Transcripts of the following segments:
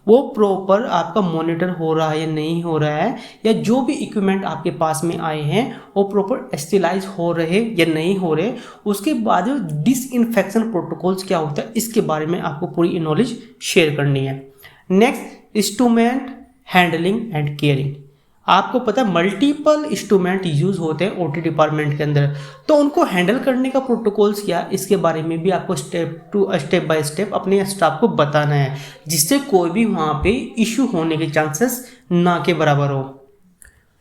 वो प्रॉपर आपका मॉनिटर हो रहा है या नहीं हो रहा है, या जो भी इक्विपमेंट आपके पास में आए हैं वो प्रॉपर स्टेलाइज हो रहे या नहीं हो रहे। उसके बाद डिसइंफेक्शन प्रोटोकॉल्स क्या होता है इसके बारे में आपको पूरी नॉलेज शेयर करनी है। Next, instrument handling and caring. आपको पता है मल्टीपल इंस्ट्रूमेंट यूज होते हैं ओटी डिपार्टमेंट के अंदर, तो उनको हैंडल करने का प्रोटोकॉल्स क्या इसके बारे में भी आपको स्टेप बाय स्टेप अपने स्टाफ को बताना है, जिससे कोई भी वहाँ पे इश्यू होने के चांसेस ना के बराबर हो।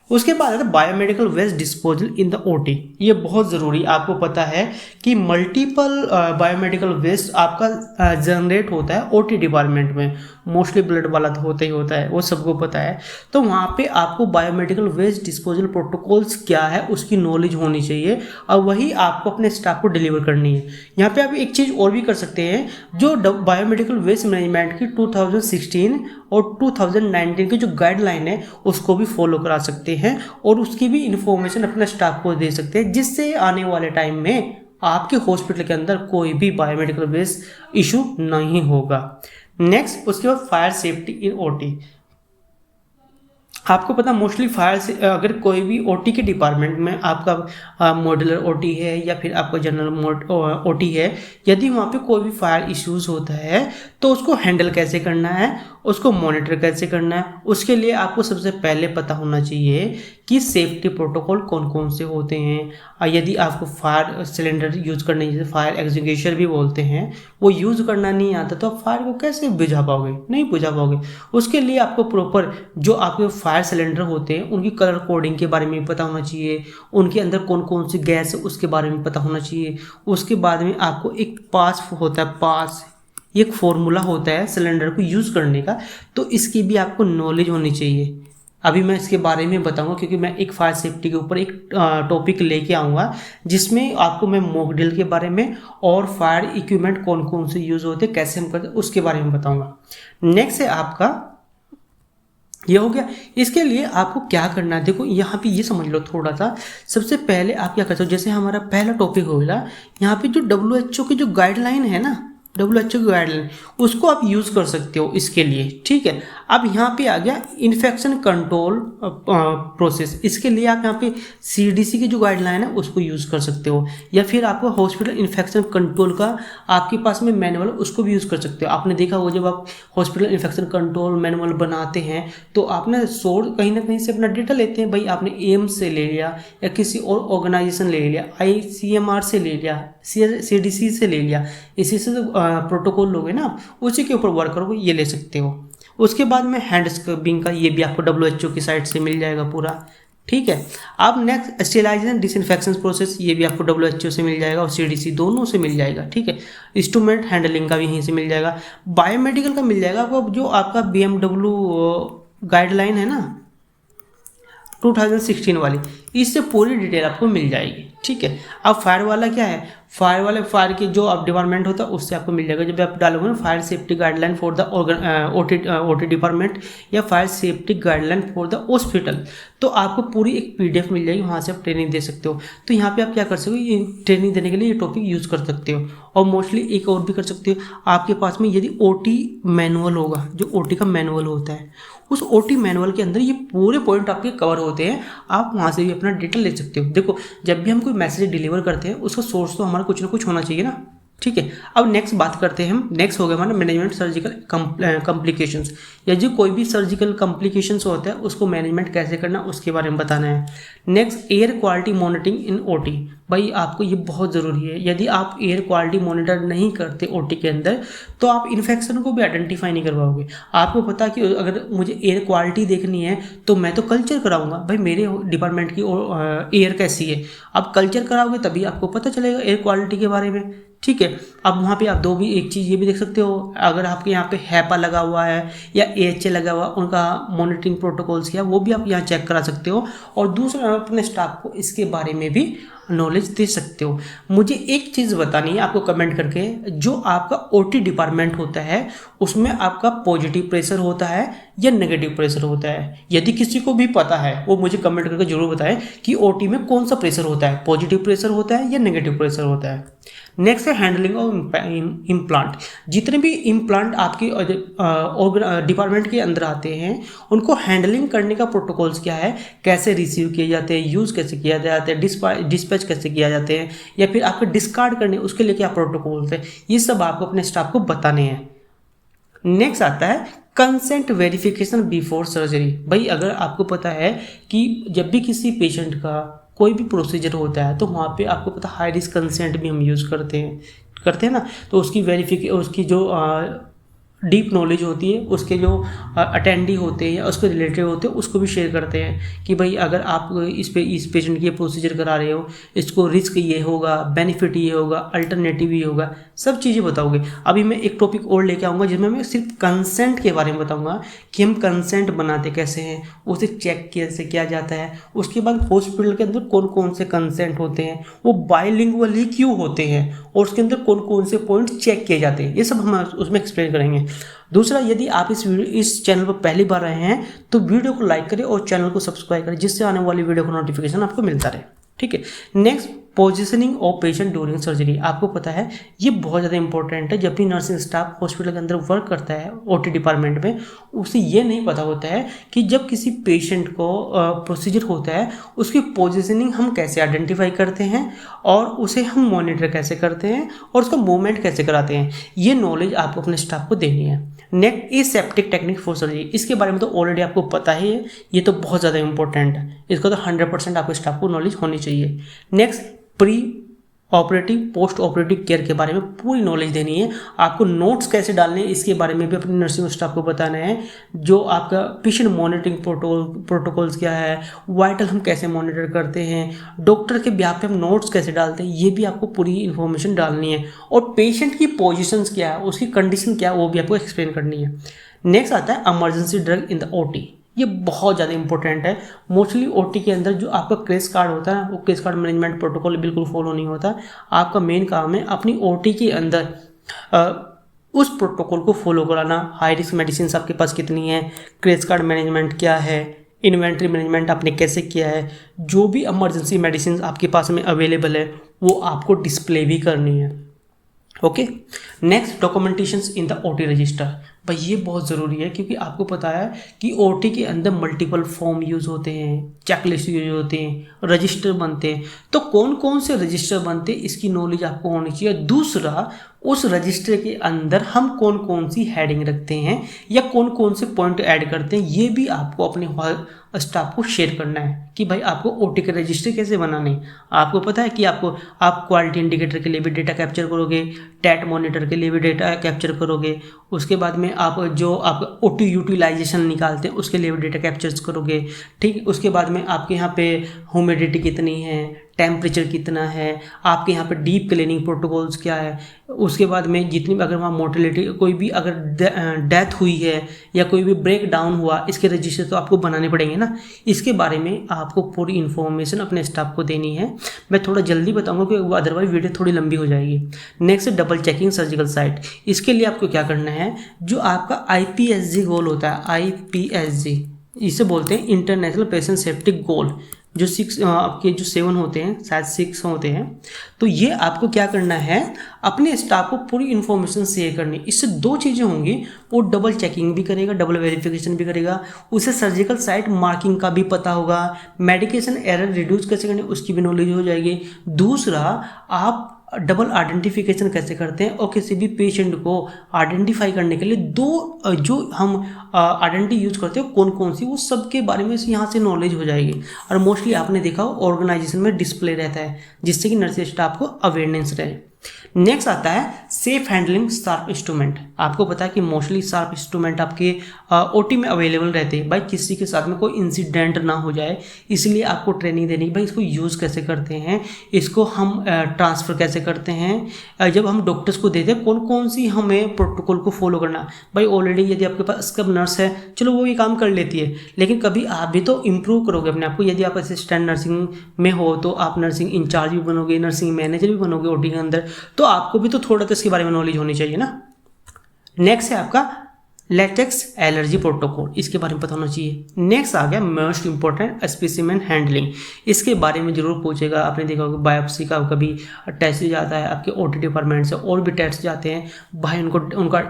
उसके बाद आता है biomedical waste disposal in the OT. ये बहुत ज़रूरी, आपको पता है कि मल्टीपल बायोमेडिकल वेस्ट आपका जनरेट होता है ओटी डिपार्टमेंट में, मोस्टली ब्लड वाला तो होता ही होता है, वो सबको पता है। तो वहाँ पे आपको बायोमेडिकल वेस्ट डिस्पोजल प्रोटोकॉल्स क्या है उसकी नॉलेज होनी चाहिए, और वही आपको अपने स्टाफ को डिलीवर करनी है। यहाँ पे आप एक चीज़ और भी कर सकते हैं, जो बायोमेडिकल वेस्ट मैनेजमेंट की 2016 और 2019 की जो गाइडलाइन है उसको भी फॉलो करा सकते हैं, और उसकी भी इंफॉर्मेशन अपने स्टाफ को दे सकते हैं, जिससे आने वाले टाइम में आपके हॉस्पिटल के अंदर कोई भी बायोमेडिकल वेस्ट इशू नहीं होगा। नेक्स्ट, उसके बाद फायर सेफ्टी इन ओटी। आपको पता मोस्टली फायर से अगर कोई भी ओटी के डिपार्टमेंट में आपका मॉड्यूलर ओटी है या फिर आपका जनरल ओटी है, यदि वहाँ पे कोई भी फायर इश्यूज होता है तो उसको हैंडल कैसे करना है, उसको मॉनिटर कैसे करना है, उसके लिए आपको सबसे पहले पता होना चाहिए कि सेफ्टी प्रोटोकॉल कौन कौन से होते हैं। यदि आपको फायर सिलेंडर यूज़ करने, जैसे फायर एक्सटिंग्विशर भी बोलते हैं, वो यूज़ करना नहीं आता तो आप फायर को कैसे बुझा पाओगे, नहीं बुझा पाओगे। उसके लिए आपको प्रॉपर जो आपके फायर सिलेंडर होते हैं उनकी कलर कोडिंग के बारे में पता होना चाहिए, उनके अंदर कौन कौन सी गैस है उसके बारे में पता होना चाहिए। उसके बाद में आपको एक पास होता है, पास एक फॉर्मूला होता है सिलेंडर को यूज़ करने का, तो इसकी भी आपको नॉलेज होनी चाहिए। अभी मैं इसके बारे में बताऊंगा, क्योंकि मैं एक फायर सेफ्टी के ऊपर एक टॉपिक लेके आऊँगा जिसमें आपको मैं मॉक ड्रिल के बारे में और फायर इक्विपमेंट कौन कौन से यूज़ होते हैं, कैसे हम करते हैं, उसके बारे में बताऊँगा। नेक्स्ट है आपका, ये हो गया। इसके लिए आपको क्या करना है, देखो यहाँ पे ये समझ लो थोड़ा सा। सबसे पहले आप क्या करते हो, जैसे हमारा पहला टॉपिक होगा यहाँ पे जो WHO की जो गाइडलाइन है ना, WHO की गाइडलाइन, उसको आप यूज़ कर सकते हो इसके लिए, ठीक है। अब यहाँ पे आ गया इन्फेक्शन कंट्रोल प्रोसेस, इसके लिए आप यहाँ पे CDC की जो गाइडलाइन है उसको यूज़ कर सकते हो, या फिर आपको हॉस्पिटल इन्फेक्शन कंट्रोल का आपके पास में मैनुअल, उसको भी यूज़ कर सकते हो। आपने देखा होगा जब आप हॉस्पिटल इन्फेक्शन कंट्रोल मैनुअल बनाते हैं तो आपने सोर्स कहीं ना कहीं से अपना डेटा लेते हैं, भाई आपने एम्स से ले लिया या किसी और ऑर्गेनाइजेशन ले लिया, ICMR से ले लिया, CDC से ले लिया, इसी से प्रोटोकॉल लोगे ना, उसी के ऊपर वर्क करोगे, ये ले सकते हो। उसके बाद में हैंड स्क्रबिंग का, ये भी आपको WHO की साइट से मिल जाएगा पूरा, ठीक है। अब नेक्स्ट स्टेलाइजेशन डिसइंफेक्शन प्रोसेस, ये भी आपको WHO से मिल जाएगा और CDC दोनों से मिल जाएगा, ठीक है। इंस्ट्रूमेंट हैंडलिंग का भी यहीं से मिल जाएगा। बायोमेडिकल का मिल जाएगा आपको, जो आपका BMW गाइडलाइन है ना 2016 वाली, इससे पूरी डिटेल आपको मिल जाएगी, ठीक है। अब फायर वाला क्या है, फायर की जो आप डिपार्टमेंट होता है उससे आपको मिल जाएगा। जब आप डालोगे ना fire safety guideline for the OT department या fire safety guideline for the hospital, तो आपको पूरी एक PDF मिल जाएगी, वहाँ से आप ट्रेनिंग दे सकते हो। तो यहाँ पे आप क्या कर सकते हो, ये ट्रेनिंग देने के लिए ये टॉपिक यूज़ कर सकते हो। और मोस्टली एक और भी कर सकते हो, आपके पास में यदि OT मैनुअल होगा, जो OT का मैनुअल होता है, उस OT मैनुअल के अंदर ये पूरे पॉइंट आपके कवर होते हैं, आप वहाँ से भी अपना डेटा ले सकते हो। देखो जब भी हम कोई मैसेज डिलीवर करते हैं उसका सोर्स तो हमारा कुछ ना कुछ होना चाहिए ना, ठीक है। अब नेक्स्ट बात करते हैं हम, नेक्स्ट हो गया हमारा मैनेजमेंट सर्जिकल कॉम्प्लिकेशंस, या जो कोई भी सर्जिकल कॉम्प्लिकेशंस होता है उसको मैनेजमेंट कैसे करना उसके बारे में बताना है। नेक्स्ट, एयर क्वालिटी मॉनिटरिंग इन OT। भाई आपको ये बहुत ज़रूरी है, यदि आप एयर क्वालिटी मॉनिटर नहीं करते OT के अंदर तो आप इन्फेक्शन को भी आइडेंटिफाई नहीं कर पाओगे। आपको पता कि अगर मुझे एयर क्वालिटी देखनी है तो मैं तो कल्चर कराऊंगा, भाई मेरे डिपार्टमेंट की एयर कैसी है, आप कल्चर कराओगे तभी आपको पता चलेगा एयर क्वालिटी के बारे में, ठीक है। अब वहाँ पे आप एक चीज़ ये भी देख सकते हो, अगर आपके यहाँ पे HEPA लगा हुआ है या AHA लगा हुआ, उनका मॉनिटरिंग प्रोटोकॉल्स क्या, वो भी आप यहाँ चेक करा सकते हो। और दूसरा, अपने स्टाफ को इसके बारे में भी नॉलेज दे सकते हो। मुझे एक चीज़ बतानी है आपको कमेंट करके, जो आपका OT डिपार्टमेंट होता है उसमें आपका पॉजिटिव प्रेशर होता है या नेगेटिव प्रेशर होता है। यदि किसी को भी पता है वो मुझे कमेंट करके जरूर बताएं कि OT में कौन सा प्रेशर होता है, पॉजिटिव प्रेशर होता है या नेगेटिव प्रेशर होता है। नेक्स्ट है हैंडलिंग ऑफ इम्प्लांट। जितने भी इम्प्लांट आपके डिपार्टमेंट के अंदर आते हैं उनको हैंडलिंग करने का प्रोटोकॉल्स क्या है, कैसे रिसीव किए जाते हैं, यूज़ कैसे किया जाता है, डिस्पैच कैसे किया जाते हैं, या फिर आपको डिस्कार्ड करने उसके लिए क्या प्रोटोकॉल्स है, ये सब आपको अपने स्टाफ को बताने हैं। नेक्स्ट आता है कंसेंट वेरिफिकेशन बिफोर सर्जरी। भाई अगर आपको पता है कि जब भी किसी पेशेंट का कोई भी प्रोसीजर होता है तो वहाँ पे आपको पता हाई रिस्क कंसेंट भी हम यूज़ करते हैं ना, तो उसकी उसकी जो डीप नॉलेज होती है, उसके जो अटेंडी होते हैं या उसके रिलेटेड होते हैं उसको भी शेयर करते हैं कि भाई अगर आप इस पेशेंट की प्रोसीजर करा रहे हो, इसको रिस्क ये होगा, बेनिफिट ये होगा, अल्टरनेटिव ये होगा, सब चीज़ें बताओगे। अभी मैं एक टॉपिक और लेके आऊँगा जिसमें मैं सिर्फ कंसेंट के बारे में बताऊँगा कि हम कंसेंट बनाते कैसे हैं, उसे चेक कैसे किया जाता है, उसके बाद हॉस्पिटल के अंदर कौन कौन से कंसेंट होते हैं, वो बाइलिंगुअल ही क्यों होते हैं, और उसके अंदर कौन कौन से पॉइंट चेक किए जाते हैं, ये सब हम उसमें एक्सप्लेन करेंगे। दूसरा, यदि आप इस चैनल पर पहली बार आए हैं तो वीडियो को लाइक करें और चैनल को सब्सक्राइब करें, जिससे आने वाली वीडियो का नोटिफिकेशन आपको मिलता रहे। ठीक है। Next, positioning of patient during surgery. आपको पता है ये बहुत ज़्यादा इंपॉर्टेंट है। जब भी नर्सिंग स्टाफ हॉस्पिटल के अंदर वर्क करता है ओटी डिपार्टमेंट में, उसे ये नहीं पता होता है कि जब किसी पेशेंट को प्रोसीजर होता है उसकी पोजिशनिंग हम कैसे आइडेंटिफाई करते हैं और उसे हम मॉनिटर कैसे करते हैं और उसका मूवमेंट कैसे कराते हैं। ये नॉलेज आपको अपने स्टाफ को देनी है। Next is septic technique for surgery. इसके बारे में तो ऑलरेडी आपको पता ही है, ये तो बहुत ज़्यादा इंपॉर्टेंट है, इसको तो 100% आपको स्टाफ को नॉलेज होनी चाहिए। Next, pre operative post operative care के बारे में पूरी नॉलेज देनी है। आपको नोट्स कैसे डालने हैं इसके बारे में भी अपने नर्सिंग स्टाफ को बताना है। जो आपका पेशेंट मॉनिटरिंग प्रोटोकॉल्स क्या है, वाइटल हम कैसे मॉनिटर करते हैं, डॉक्टर के ब्याह पे हम नोट्स कैसे डालते हैं, ये भी आपको पूरी इन्फॉर्मेशन डालनी है। और पेशेंट की पोजिशंस क्या है, उसकी कंडीशन क्या है, वो भी आपको एक्सप्लेन करनी है। नेक्स्ट आता है emergency drug in the OT. ये बहुत ज़्यादा इंपॉर्टेंट है। मोस्टली ओटी के अंदर जो आपका क्रेस कार्ड होता है वो क्रेस कार्ड मैनेजमेंट प्रोटोकॉल बिल्कुल फॉलो नहीं होता। आपका मेन काम है अपनी ओटी के अंदर उस प्रोटोकॉल को फॉलो कराना। हाई रिस्क मेडिसिन आपके पास कितनी है, क्रेस कार्ड मैनेजमेंट क्या है, इन्वेंट्री मैनेजमेंट आपने कैसे किया है, जो भी इमरजेंसी मेडिसिन आपके पास में अवेलेबल है वो आपको डिस्प्ले भी करनी है। Okay. Next, documentations in the OT register. भाई ये बहुत ज़रूरी है क्योंकि आपको पता है कि ओटी के अंदर मल्टीपल फॉर्म यूज़ होते हैं, चेकलिस्ट यूज होते हैं, रजिस्टर बनते हैं। तो कौन कौन से रजिस्टर बनते हैं इसकी नॉलेज आपको होनी चाहिए। दूसरा, उस रजिस्टर के अंदर हम कौन कौन सी हेडिंग रखते हैं या कौन कौन से पॉइंट ऐड करते हैं, ये भी आपको अपने स्टाफ को शेयर करना है कि भाई आपको ओटी के रजिस्टर कैसे बनाने। आपको पता है कि आप क्वालिटी इंडिकेटर के लिए भी डेटा कैप्चर करोगे, टैट मॉनिटर के लिए भी डेटा कैप्चर करोगे, उसके बाद में आप जो आप ओटी यूटिलाइजेशन निकालते हैं उसके लिए भी डेटा कैप्चर करोगे। ठीक, उसके बाद में आपके यहाँ पे ह्यूमिडिटी कितनी है, टेम्परेचर कितना है, आपके यहाँ पे डीप क्लीनिंग प्रोटोकॉल्स क्या है, उसके बाद में जितनी भी अगर वहाँ मोर्टेलिटी कोई भी अगर डेथ हुई है या कोई भी ब्रेक डाउन हुआ, इसके रजिस्टर तो आपको बनाने पड़ेंगे ना। इसके बारे में आपको पूरी इन्फॉर्मेशन अपने स्टाफ को देनी है। मैं थोड़ा जल्दी बताऊंगा क्योंकि अदरवाइज वीडियो थोड़ी लंबी हो जाएगी। Next, double checking surgical site. इसके लिए आपको क्या करना है, जो आपका IPSG गोल होता है, IPSG इसे बोलते हैं इंटरनेशनल पेशेंट सेफ्टी गोल, जो 6 आपके जो 7 होते हैं, शायद 6 होते हैं। तो ये आपको क्या करना है, अपने स्टाफ को पूरी इन्फॉर्मेशन शेयर करनी। इससे 2 चीज़ें होंगी, वो डबल चेकिंग भी करेगा, डबल वेरिफिकेशन भी करेगा, उसे सर्जिकल साइट मार्किंग का भी पता होगा, मेडिकेशन एरर रिड्यूस कैसे करनी उसकी भी नॉलेज हो जाएगी। दूसरा, आप डबल आइडेंटिफिकेशन कैसे करते हैं और किसी भी पेशेंट को आइडेंटिफाई करने के लिए 2 जो हम आइडेंटिटी यूज करते हैं कौन कौन सी, वो सब के बारे में यहाँ से नॉलेज हो जाएगी। और मोस्टली आपने देखा हो ऑर्गेनाइजेशन में डिस्प्ले रहता है जिससे कि नर्सिंग स्टाफ को अवेयरनेस रहे। नेक्स्ट आता है सेफ हैंडलिंग शार्प इंस्ट्रूमेंट। आपको पता है कि मोस्टली शार्प इंस्ट्रूमेंट आपके ओटी में अवेलेबल रहते हैं। भाई किसी के साथ में कोई इंसिडेंट ना हो जाए, इसलिए आपको ट्रेनिंग देनी है। भाई इसको यूज़ कैसे करते हैं, इसको हम ट्रांसफ़र कैसे करते हैं, जब हम डॉक्टर्स को देते हैं कौन कौन सी हमें प्रोटोकॉल को फॉलो करना। भाई ऑलरेडी यदि आपके पास स्क्रब नर्स है, चलो वो ये काम कर लेती है, लेकिन कभी आप भी तो इम्प्रूव करोगे अपने आप को। यदि आप असिस्टेंट नर्सिंग में हो तो आप नर्सिंग इंचार्ज भी बनोगे, नर्सिंग मैनेजर भी बनोगे ओटी के अंदर, तो आपको भी तो थोड़ा तो इसके बारे में नॉलेज होनी चाहिए ना। नेक्स्ट है आपका लेटेक्स एलर्जी प्रोटोकॉल, इसके बारे में पता होना चाहिए। नेक्स्ट आ गया मोस्ट इंपॉर्टेंट स्पेसिमेन हैंडलिंग, इसके बारे में जरूर पूछेगा। आपने देखा होगा बायोप्सी का कभी टेस्ट जाता है आपके ओटी डिपार्टमेंट से, और भी टेस्ट जाते हैं भाई, उनका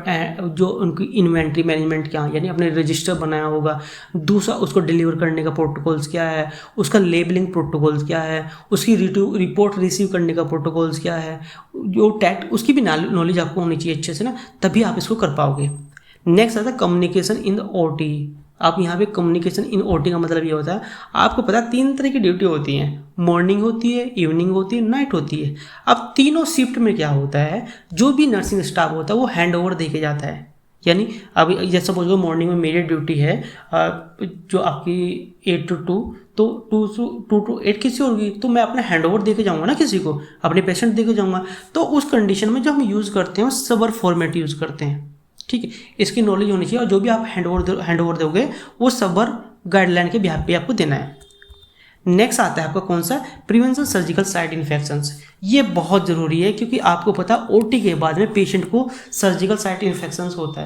जो उनकी इन्वेंट्री मैनेजमेंट क्या है, यानी अपने रजिस्टर बनाया होगा। दूसरा उसको डिलीवर करने का प्रोटोकॉल्स क्या है, उसका लेबलिंग प्रोटोकॉल्स क्या है, उसकी रिपोर्ट रिसीव करने का प्रोटोकॉल्स क्या है, जो टैक्ट उसकी भी नॉलेज आपको होनी चाहिए अच्छे से ना, तभी आप इसको कर पाओगे। नेक्स्ट आता है कम्युनिकेशन इन द ओटी। आप यहाँ पे कम्युनिकेशन इन ओटी का मतलब ये होता है, आपको पता है 3 तरह की ड्यूटी होती हैं, मॉर्निंग होती है, इवनिंग होती है, नाइट होती है। अब तीनों शिफ्ट में क्या होता है, जो भी नर्सिंग स्टाफ होता है वो हैंड ओवर दे के जाता है। यानी अब जैसे सपोज लो मॉर्निंग में मेरी ड्यूटी है जो आपकी 8 to 2, तो 2 to 8 किसी होगी, तो मैं अपना हैंड ओवर दे के जाऊँगा ना, किसी को अपने पेशेंट दे के जाऊँगा। तो उस कंडीशन में जो हम यूज़ करते हैं वो सबर फॉर्मेट यूज़ करते हैं, ठीक है। इसकी नॉलेज होनी चाहिए, और जो भी आप हैंड ओवर दोगे वो सबर गाइडलाइन के बिहाफ पे आपको देना है। नेक्स्ट आता है आपका कौन सा, प्रिवेंशन सर्जिकल साइट इन्फेक्शंस। ये बहुत ज़रूरी है, क्योंकि आपको पता है ओटी के बाद में पेशेंट को सर्जिकल साइट इन्फेक्शंस होता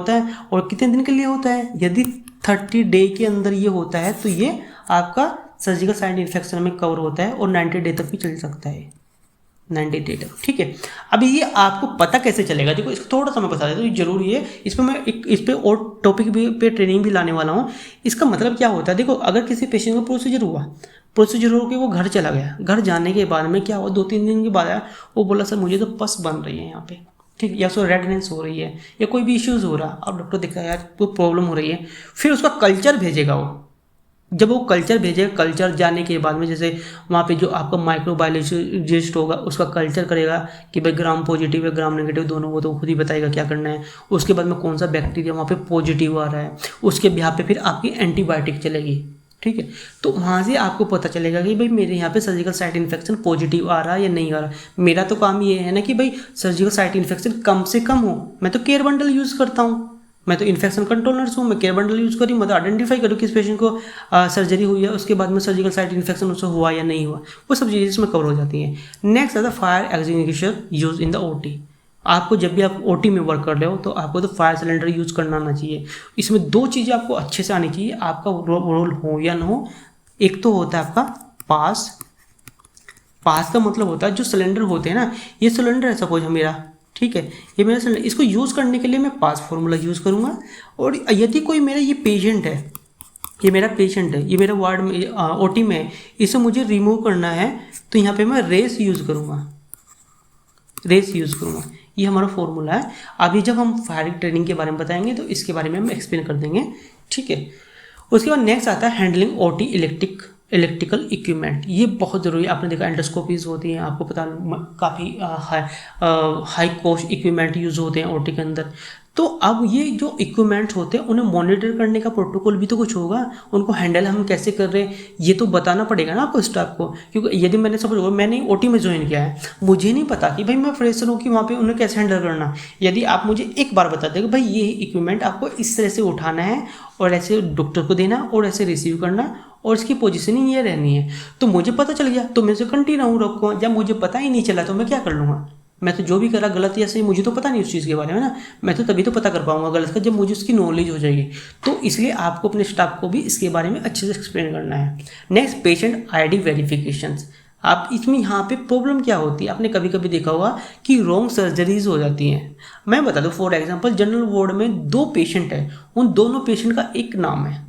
है और कितने दिन के लिए होता है, यदि 30 डे के अंदर ये होता है तो ये आपका सर्जिकल साइट इन्फेक्शन में कवर होता है, और 90 डे तक भी चल सकता है, 90 डे तक, ठीक है। अभी ये आपको पता कैसे चलेगा, देखो इसको थोड़ा सा मैं बता देता हूँ, जरूरी है। इस पर मैं इस पर और टॉपिक पे ट्रेनिंग भी लाने वाला हूँ। इसका मतलब क्या होता है, देखो अगर किसी पेशेंट को प्रोसीजर हो के वो घर चला गया, घर जाने के बाद में क्या हुआ, 2-3 दिन के बाद आया, वो बोला सर मुझे तो पस बन रही है यहाँ पे, ठीक, या सो रेडनेस हो रही है, या कोई भी इश्यूज़ हो रहा, अब डॉक्टर देखा यार कोई प्रॉब्लम हो रही है, फिर उसका कल्चर भेजेगा वो। जब वो कल्चर भेजेगा, कल्चर जाने के बाद में जैसे वहाँ पे जो आपका माइक्रोबायोलॉजिस्ट होगा उसका कल्चर करेगा कि भाई ग्राम पॉजिटिव है ग्राम नेगेटिव दोनों, वो तो खुद ही बताएगा क्या करना है। उसके बाद में कौन सा बैक्टीरिया वहाँ पे पॉजिटिव आ रहा है, उसके बिहाफ पे फिर आपकी एंटीबायोटिक चलेगी, ठीक है। तो वहाँ से आपको पता चलेगा कि भाई मेरे यहाँ पे सर्जिकल साइट इन्फेक्शन पॉजिटिव आ रहा है या नहीं आ रहा। मेरा तो काम ये है ना कि भाई सर्जिकल साइट इन्फेक्शन कम से कम हो। मैं तो केयर बंडल यूज़ करता हूँ, मैं तो इन्फेक्शन कंट्रोल नर्स हूँ, मैं केयर बंडल यूज़ करी, मतलब आइडेंटिफाई करूँ किस पेशेंट को सर्जरी हुई है, उसके बाद में सर्जिकल साइट इन्फेक्शन उससे हुआ या नहीं हुआ, वो सब चीज़ें इसमें कवर हो जाती हैं। नेक्स्ट आता है fire extinguisher use in the OT. आपको जब भी आप ओटी में वर्क कर रहे हो तो आपको तो फायर सिलेंडर यूज़ करना आना चाहिए। इसमें 2 चीज़ें आपको अच्छे से आनी चाहिए, आपका रोल हो या ना हो। एक तो होता है आपका पास का मतलब होता है जो सिलेंडर होते हैं ना, ये सिलेंडर है सपोज है मेरा, ठीक है, ये मेरा सिलेंडर, इसको यूज़ करने के लिए मैं पास फार्मूला यूज़ करूँगा। और यदि कोई मेरा ये पेशेंट है, ये मेरा वार्ड में ओटी में है, इसे मुझे रिमूव करना है, तो यहाँ पे मैं रेस यूज़ करूँगा, ये हमारा फॉर्मूला है। अभी जब हम फायरिंग ट्रेनिंग के बारे में बताएंगे तो इसके बारे में हम एक्सप्लेन कर देंगे, ठीक है। उसके बाद नेक्स्ट आता है हैंडलिंग ओटी इलेक्ट्रिकल इक्विपमेंट। ये बहुत ज़रूरी है। आपने देखा एंडोस्कोपीज होती हैं, आपको पता काफ़ी हाई कॉस्ट इक्विपमेंट यूज़ होते हैं ओटी के अंदर। तो अब ये जो इक्विपमेंट्स होते हैं उन्हें मॉनिटर करने का प्रोटोकॉल भी तो कुछ होगा, उनको हैंडल हम कैसे कर रहे हैं ये तो बताना पड़ेगा ना आपको स्टाफ को। क्योंकि यदि मैंने ओटी में ज्वाइन किया है, मुझे नहीं पता कि भाई मैं फ्रेशर हूँ कि वहाँ पे उन्हें कैसे हैंडल करना। यदि आप मुझे एक बार बता दें कि भाई ये इक्विपमेंट आपको इस तरह से उठाना है और ऐसे डॉक्टर को देना और ऐसे रिसीव करना और इसकी पोजीशनिंग ये रहनी है, तो मुझे पता चल गया तो मैं इसे कंटिन्यू रखूँगा। जब मुझे पता ही नहीं चला तो मैं क्या कर लूँगा, मैं तो जो भी करा गलत या सही मुझे तो पता नहीं उस चीज़ के बारे में ना, मैं तो तभी तो पता कर पाऊंगा गलत का जब मुझे उसकी नॉलेज हो जाएगी। तो इसलिए आपको अपने स्टाफ को भी इसके बारे में अच्छे से एक्सप्लेन करना है। Next patient ID verifications. आप इसमें यहाँ पे प्रॉब्लम क्या होती है, आपने कभी कभी देखा होगा कि रॉन्ग सर्जरीज हो जाती हैं। मैं बता दूँ फॉर एग्जांपल जनरल वार्ड में 2 पेशेंट हैं, उन दोनों पेशेंट का एक नाम है,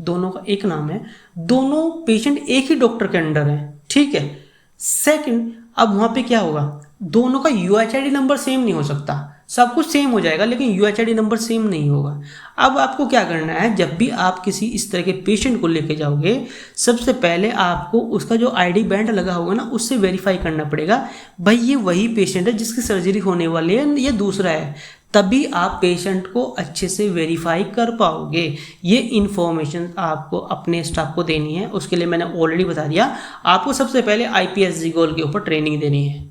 दोनों पेशेंट एक ही डॉक्टर के अंडर हैं, ठीक है। सेकंड, अब वहाँ पे क्या होगा, दोनों का यूएचआईडी नंबर सेम नहीं हो सकता, सब कुछ सेम हो जाएगा लेकिन यूएचआईडी नंबर सेम नहीं होगा। अब आपको क्या करना है, जब भी आप किसी इस तरह के पेशेंट को लेके जाओगे, सबसे पहले आपको उसका जो आईडी बैंड लगा होगा ना उससे वेरीफाई करना पड़ेगा भाई ये वही पेशेंट है जिसकी सर्जरी होने वाली है या दूसरा है, तभी आप पेशेंट को अच्छे से वेरीफाई कर पाओगे। ये इन्फॉर्मेशन आपको अपने स्टाफ को देनी है, उसके लिए मैंने ऑलरेडी बता दिया। आपको सबसे पहले IPSG गोल के ऊपर ट्रेनिंग देनी है।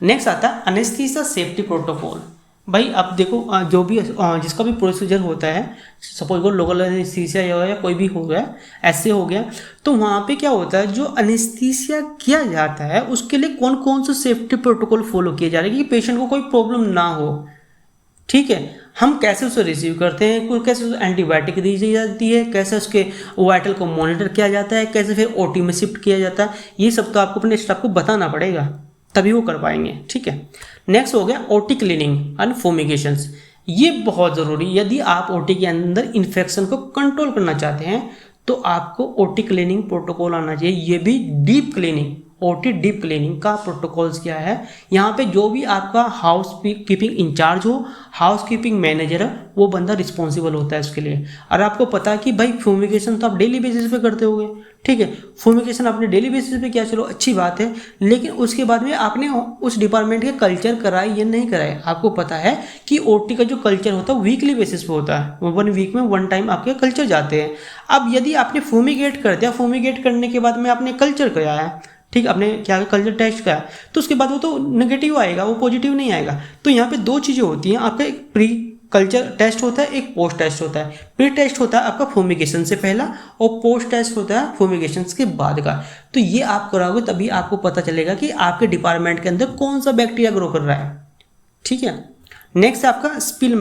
नेक्स्ट आता है एनेस्थीसिया सेफ्टी प्रोटोकॉल। भाई अब देखो जो भी जिसका भी प्रोसीजर होता है, सपोज को लोकल एनेस्थीसिया या कोई भी हो गया, ऐसे हो गया, तो वहाँ पे क्या होता है जो एनेस्थीसिया किया जाता है उसके लिए कौन कौन से सेफ्टी प्रोटोकॉल फॉलो किए जा रहे हैं कि पेशेंट को कोई प्रॉब्लम ना हो। ठीक है। हम कैसे उसे रिसीव करते हैं, कैसे उसे एंटीबायोटिक दी जाती है, कैसे उसके वाइटल को मॉनिटर किया जाता है, कैसे फिर ओटी में शिफ्ट किया जाता है, ये सब तो आपको अपने स्टाफ को बताना पड़ेगा, तभी वो कर पाएंगे। ठीक है। नेक्स्ट हो गया ओटी क्लीनिंग एंड फूमिगेशंस। ये बहुत ज़रूरी, यदि आप ओटी के अंदर इन्फेक्शन को कंट्रोल करना चाहते हैं तो आपको ओटी क्लीनिंग प्रोटोकॉल आना चाहिए। ये भी deep cleaning, OT deep cleaning का प्रोटोकॉल्स क्या है, यहाँ पे जो भी आपका हाउस कीपिंग इंचार्ज हो, हाउस कीपिंग मैनेजर है, वो बंदा रिस्पॉन्सिबल होता है उसके लिए। और आपको पता है कि भाई फ्यूमिगेशन तो आप डेली बेसिस पे करते होगे, ठीक है। फ्यूमिगेशन आपने डेली बेसिस पे किया, चलो अच्छी बात है, लेकिन उसके बाद में आपने उस डिपार्टमेंट के कल्चर कराए या नहीं कराए। आपको पता है कि ओटी का जो कल्चर होता है वीकली बेसिस पे होता है, 1 वीक में 1 टाइम आपके कल्चर जाते हैं। अब यदि आपने फ्यूमिगेट कर दिया, फ्यूमिगेट करने के बाद में आपने कल्चर कराया, ठीक, आपने क्या कल्चर टेस्ट किया, तो उसके बाद वो तो नेगेटिव आएगा, वो पॉजिटिव नहीं आएगा। तो यहाँ पे 2 चीज़ें होती हैं, आपका एक प्री कल्चर टेस्ट होता है, एक पोस्ट टेस्ट होता है। प्री टेस्ट होता है आपका फूमिगेशन से पहला, और पोस्ट टेस्ट होता है फूमिगेशन के बाद का। तो ये आप कराओगे तभी आपको पता चलेगा कि आपके डिपार्टमेंट के अंदर कौन सा बैक्टीरिया ग्रो कर रहा है। ठीक है। नेक्स्ट आपका स्पिल